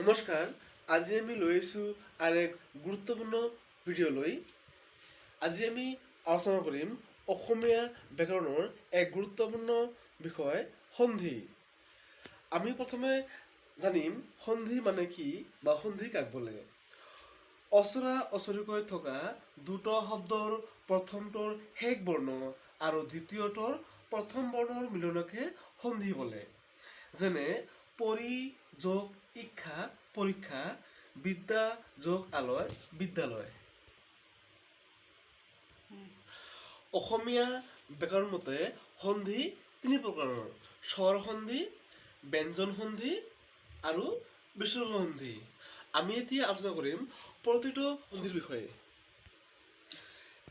নমস্কাৰ, আজি আমি লৈ আহিছোঁ আৰু এক গুৰুত্বপূৰ্ণ ভিডিঅ' লৈ। আজি আমি আলোচনা কৰিম অসমীয়া ব্যাকৰণৰ এক গুৰুত্বপূৰ্ণ বিষয় সন্ধি। আমি প্ৰথমে জানিম সন্ধি মানে কি বা সন্ধি কাক বোলে। অচৰা অচৰিকৈ থকা দুটা শব্দৰ প্ৰথমটোৰ শেষ বৰ্ণ আৰু দ্বিতীয়টোৰ প্ৰথম বৰ্ণৰ মিলনকে সন্ধি বোলে। যেনে পৰি যোগ ইক্ষা পৰীক্ষা, বিদ্যা যোগ আলয় বিদ্যালয়। অসমীয়া ব্যাকৰণ মতে সন্ধি তিনি প্ৰকাৰৰ: স্বৰ সন্ধি, ব্যঞ্জন সন্ধি আৰু বিসৰ্গ সন্ধি। আমি এতিয়া আলোচনা কৰিম প্ৰতিটো সন্ধিৰ বিষয়ে।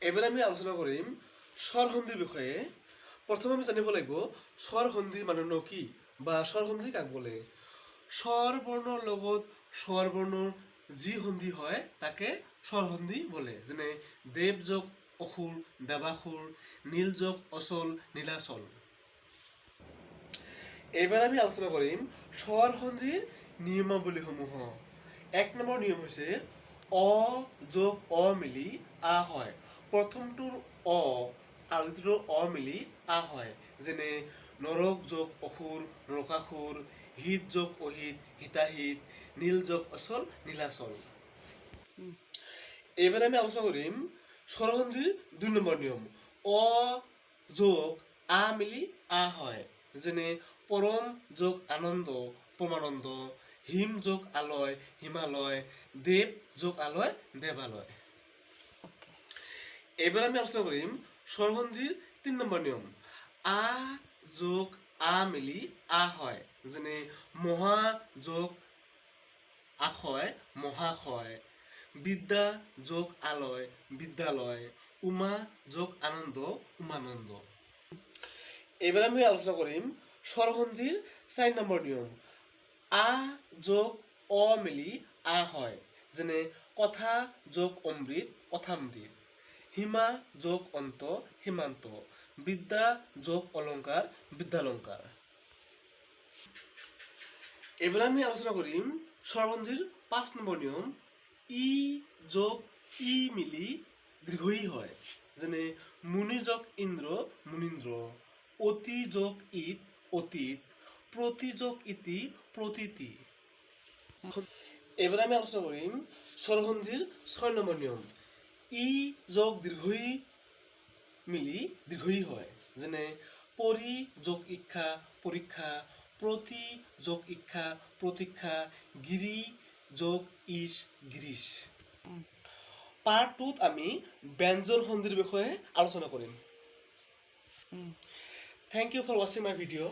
এবাৰ আমি আলোচনা কৰিম স্বৰ সন্ধিৰ বিষয়ে। প্ৰথমে আমি জানিব লাগিব স্বৰ সন্ধি মানে কি বা স্বৰ সন্ধি কাক বোলে। স্বৰ বৰ্ণৰ লগত স্বৰ বৰ্ণৰ যি সন্ধি হয় তাকে স্বৰ সন্ধি বোলে। যেনে দেৱ যোগ অসুৰ দেৱাসুৰ, নীল যোগ অচল নীলাচল। এইবাৰ আমি আলোচনা কৰিম স্বৰ সন্ধিৰ নিয়মাৱলীসমূহ। 1 নম্বৰ নিয়ম হৈছে অ যোগ অ মিলি আ হয়। প্ৰথমটোৰ অ আৰু দ্বিতীয়টোৰ অ মিলি আ হয়। যেনে নৰক যোগ অসুৰ নৰকাসুৰ, হিত যোগ অহিত হিতাহিত, নীল যোগ অচল নীলাচল। এইবাৰ আমি আলোচনা কৰিম স্বৰ সন্ধিৰ 2 নম্বৰ নিয়ম। অ যোগ আ মিলি আ হয়। যেনে পৰম যোগ আনন্দ পৰমানন্দ, হিম যোগ আলয় হিমালয়, দেৱ যোগ আলয় দেৱালয়। এইবাৰ আমি আলোচনা কৰিম স্বৰ সন্ধিৰ 3 নম্বৰ নিয়ম। আ যোগ আ মিলি আ হয়। যেনে মহা যোগ আশয় মহাশয়, বিদ্যা যোগ আলয় বিদ্যালয়, উমা যোগ আনন্দ উমানন্দ। এইবাৰ আমি আলোচনা কৰিম স্বৰ সন্ধিৰ 4 নম্বৰ নিয়ম। আ যোগ অ মিলি আ হয়। যেনে কথা যোগ অমৃত কথামৃত, সীমা যোগ অন্ত সীমান্ত, বিদ্যা যোগ অলংকাৰ বিদ্যালংকাৰ। এইবাৰ আমি আলোচনা কৰিম স্বৰ সন্ধিৰ 5 নম্বৰ নিয়ম। ই যোগ ই মিলি দীৰ্ঘ ই হয়। যেনে মুনি যোগ ইন্দ্ৰ মুনীন্দ্ৰ, অতি যোগ ইত অতীত, প্ৰতি যোগ ইতি প্ৰতীতি। এইবাৰ আমি আলোচনা কৰিম স্বৰ সন্ধিৰ 6 নম্বৰ নিয়ম। ই যোগ দীৰ্ঘ ই মিলি দীৰ্ঘ ই হয়। যেনে পৰি যোগ ইক্ষা পৰীক্ষা, প্ৰতি যোগ ইক্ষা প্ৰতীক্ষা, গিৰি যোগ ইশ গিৰীশ। পাৰ্ট 2ত আমি ব্যঞ্জন সন্ধিৰ বিষয়ে আলোচনা কৰিম। Thank you for watching my video.